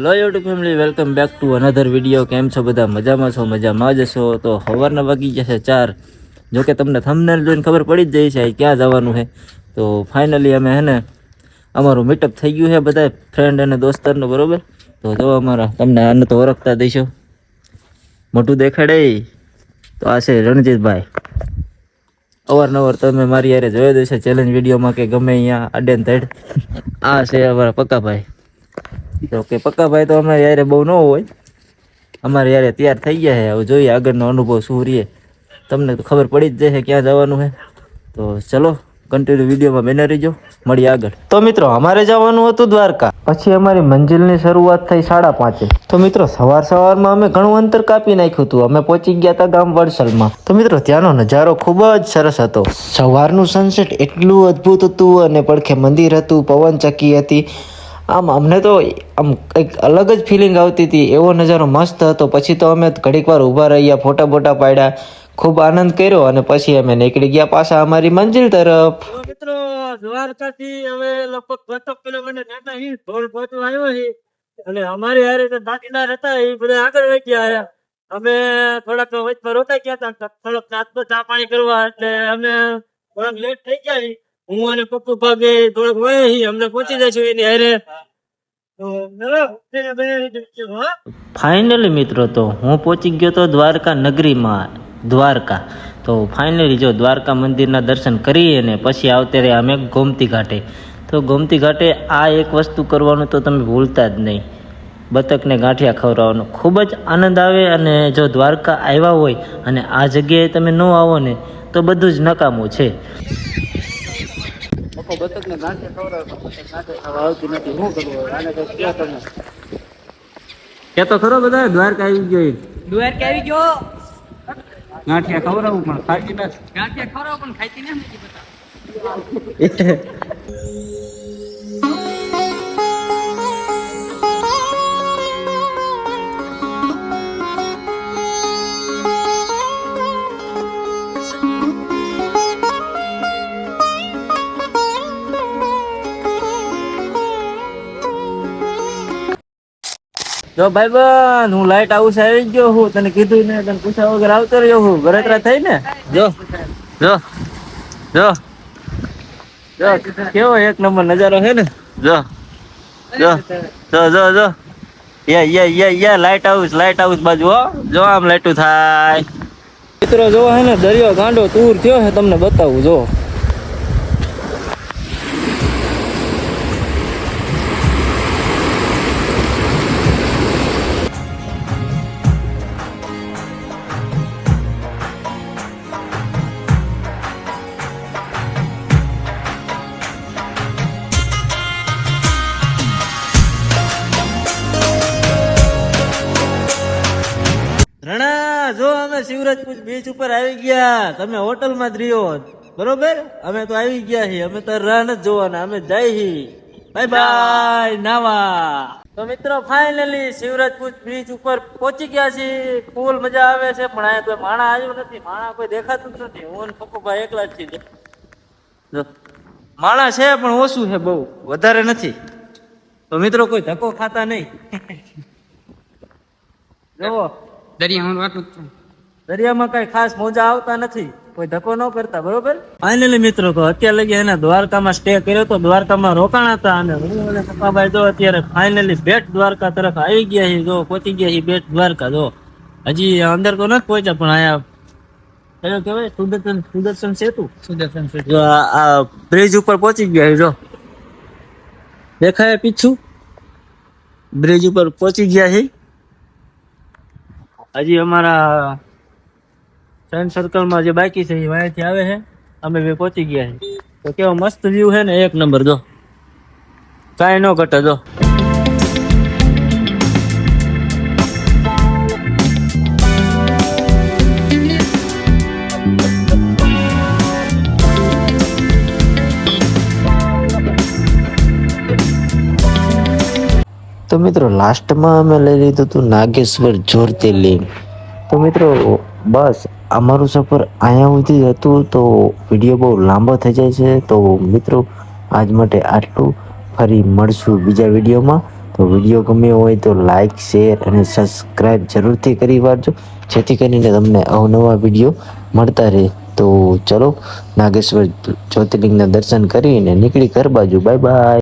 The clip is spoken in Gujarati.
Hello YouTube family, welcome back to another video. કેમ છો બધા? મજામાં છો? મજામાં જ છો. તો સવારના વાગી જશે 4. જોકે તમને થંબનેલ જોઈને ખબર પડી જ જાય છે ક્યાં જવાનું છે. તો ફાઇનલી અમે હે ને અમારું મીટઅપ થઈ ગયું છે બધા ફ્રેન્ડ અને દોસ્તારનું, બરોબર. તો જો અમારા તમને આને તો ઓળખતા દઈશો, મોટું દેખાડે તો આ છે રણજીતભાઈ. અવારનવાર તમે મારી યારે જોઈ દેશે ચેલેન્જ વિડીયોમાં કે ગમે અહીંયા આડે ને ધડ. આ છે અમારા પક્કાભાઈ. તો કે પક્કાભાઈ તો અમારે યારે બહુ ન હોય, અમારે યારે તૈયાર થઈ ગયા છે. હવે જોઈએ આગળનો અનુભવ શું રહીએ, તમને તો ખબર પડી જ જશે ક્યાં જવાનું છે. તો ચલો કન્ટિન્યુ વિડીયોમાં બને રહીજો, મળીએ આગળ. તો મિત્રો અમારે જવાનું હતું દ્વારકા. પછી અમારી મંજિલની શરૂઆત થઈ 5:30. તો મિત્રો સવારમાં અમે ઘણું અંતર કાપી નાખ્યું હતું. અમે પહોંચી ગયા હતા ગામ વડસલમાં. તો મિત્રો ત્યાંનો નજારો ખૂબ જ સરસ હતો. સવારનું સનસેટ એટલું અદ્ભુત હતું અને પડખે મંદિર હતું, પવન ચક્કી હતી. આમ અમને તો આમ કંઈક અલગ જ ફિલિંગ આવતી હતી. એવો નજારો મસ્ત હતો. પછી તો અમે ઘડીક વાર ઊભા રહ્યા, ફોટા પાડ્યા, ખૂબ આનંદ કર્યો અને પછી અમે નીકળી ગયા પાછા અમારી મંજિલ તરફ. મિત્રો દ્વારકાથી હવે લગભગ 2 કિલોમીટર જતા હી ઢોલ પહોંચવા આવ્યો હી અને અમારી હારે તો દાદીદાર હતા, એ બધા આગળ વહી ગયા. અમે થોડાક વચમાં રોકાઈ ગયા હતા, થોડોક નાસ્તો ચા પાણી કરવા, એટલે અમે થોડાક લેટ થઈ ગયા. હું અને પપ્પુ ભાગે થોડોક વહે હી, અમને પહોંચી જઈશું એની હારે. ફાઇનલી મિત્રો તો હું પહોંચી ગયો તો દ્વારકા નગરીમાં, દ્વારકા. તો ફાઇનલી જો દ્વારકા મંદિરના દર્શન કરી અને પછી આવતે રહ્યા અમે ગોમતી ઘાટે. તો ગોમતી ઘાટે આ એક વસ્તુ કરવાનું તો તમે ભૂલતા જ નહીં, બતકને ગાંઠિયા ખવડાવવાનો ખૂબ જ આનંદ આવે. અને જો દ્વારકા આવ્યા હોય અને આ જગ્યાએ તમે ન આવો ને તો બધું જ નકામું છે. બતકને ગાંઠિયા ખવડાવવા આવતી નથી, શું કરવું આને? તો ક્યાં તમે કે તો ખરો બધા દ્વારકા આવી ગયો, દ્વારકા આવી ગયો. ગાંઠિયા ખવડાવું પણ ખાતી નથી, ગાંઠિયા ખવડાવું પણ ખાતી નથી. જો ભાઈ બન, હું લાઈટ હાઉસ આવી ગયો હું, તને કીધું ને, તને પૂછ્યા વગર આવતો રહ્યો હું. બળતરા થઈ ને. જો જો જો જો કેવો એક નંબર નજારો છે ને. જો જો જો જો જો યા લાઈટ હાઉસ બાજુ હો. જો આમ લાઈટું થાય. મિત્રો જો હે ને દરિયો ગાંડો તૂર થયો છે, તમને બતાવું. જો રણા, જો અમે શિવરાજપુર બીચ ઉપર આવી ગયા. તમે હોટલમાં જ રહ્યો, બરોબર. અમે તો આવી ગયા છીએ, અમે તો રાહ નથી જોવાના, અમે જઈ હી. બાય બાય નાવા. તો મિત્રો ફાઇનલી શિવરાજપુર બીચ ઉપર પહોંચી ગયા છીએ. ફૂલ મજા આવે છે, પણ અહીંયા કોઈ માણા આવ્યું નથી, માણા કોઈ દેખાતું જ નથી. હું પપ્પુભાઈ એકલા જ છીએ. જો માણા છે પણ ઓછું છે, બહુ વધારે નથી. તો મિત્રો કોઈ ધક્કો ખાતા નહીં. જો દરિયામાં કઈ ખાસ મોજા આવતા નથી, કોઈ ધક્કો ન કરતા, બરોબર. ફાઇનલી મિત્રો તો અત્યારે લગી એને દ્વારકામાં સ્ટે કર્યો તો, દ્વારકામાં રોકાણા હતા. અને હું અને પપ્પાભાઈ જો અત્યારે ફાઇનલી બેટ દ્વારકા તરફ આવી ગયા છીએ. જો પહોંચી ગયા છીએ બેટ દ્વારકા. જો હજી અંદર તો નથી પહોંચ્યા, પણ અહીંયા કયો કહેવાય, સુદર્શન સેતુ. જો આ બ્રિજ ઉપર પહોંચી ગયા. જો દેખાય પીછું, બ્રિજ ઉપર પહોંચી ગયા છે. હજી અમારા ફ્રેન્ડ સર્કલમાં જે બાકી છે એ વાયાથી આવે છે. અમે બે પહોંચી ગયા છે. તો કેવો મસ્ત વ્યૂ છે ને, એક નંબર. જો કાંઈ ન ઘટે. જો તો મિત્રો લાસ્ટમાં અમે લઈ લીધું હતું નાગેશ્વર જ્યોતિર્લિંગ. તો મિત્રો બસ અમારું સફર અહીંયા સુધી હતું. તો વિડીયો બહુ લાંબો થઈ જાય છે. તો મિત્રો આજ માટે આટલું. ફરી મળશું બીજા વિડીયોમાં. તો તો વિડીયો ગમ્યો હોય તો લાઇક, શેર અને સબસ્ક્રાઈબ જરૂરથી કરી વાળજો, જેથી કરીને તમને અવનવા વિડીયો મળતા રહે. તો ચલો નાગેશ્વર જ્યોતિર્લિંગના દર્શન કરીને નીકળી ઘર બાજુ. Bye bye.